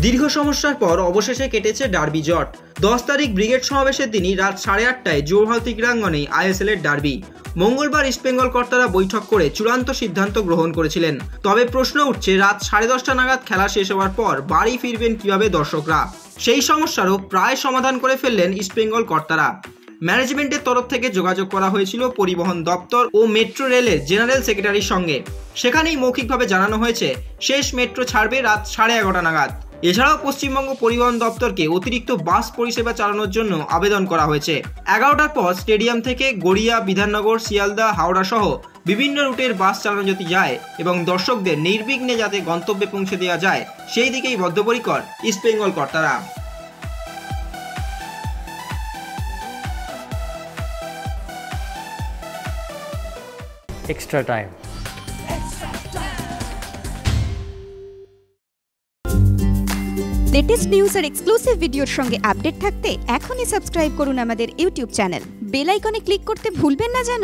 দীর্ঘ সমস্যার পর অবশেষে কেটেছে ডার্বি জট। 10 তারিখ ব্রিগেড সমাবেশের দিনই রাত 8:30টায় যুবভারতী ক্রীড়াঙ্গনে আইএসএল এর ডার্বি। মঙ্গলবার ইস্টবেঙ্গল কর্তারা বৈঠক করে চূড়ান্ত সিদ্ধান্ত গ্রহণ করেছিলেন। তবে প্রশ্ন উঠছে, রাত 10:30টা নাগাদ খেলা শেষ হওয়ার পর বাড়ি ফিরবেন কিভাবে দর্শকরা? সেই সমস্যারও প্রায় সমাধান করে ফেললেন ইস্টবেঙ্গল কর্তারা। ম্যানেজমেন্টের তরফ থেকে যোগাযোগ করা হয়েছিল পরিবহন দপ্তর ও মেট্রো রেলের জেনারেল সেক্রেটারির সঙ্গে। সেখানেই মৌখিকভাবে জানানো হয়েছে শেষ মেট্রো ছাড়বে রাত 11:30 নাগাদ। এছাড়াও পশ্চিমবঙ্গ পরিবহন দপ্তরকে অতিরিক্ত বাস পরিষেবা চালানোর জন্য আবেদন করা হয়েছে। 11টার পর স্টেডিয়াম থেকে গড়িয়া, বিধাননগর, শিয়ালদা, হাওড়া সহ বিভিন্ন রুটের বাস চালানো যদি যায় এবং দর্শকদের নির্বিঘ্নে যাতে গন্তব্যে পৌঁছে দেওয়া যায়, সেই দিকেই বদ্ধপরিকর ইস্টবেঙ্গল কর্তারা। Extra time. লেটেস্ট নিউজ আর এক্সক্লুসিভ ভিডিওর সঙ্গে আপডেট থাকতে এখনই সাবস্ক্রাইব করুন আমাদের ইউটিউব চ্যানেল। বেল আইকনে ক্লিক করতে ভুলবেন না যেন।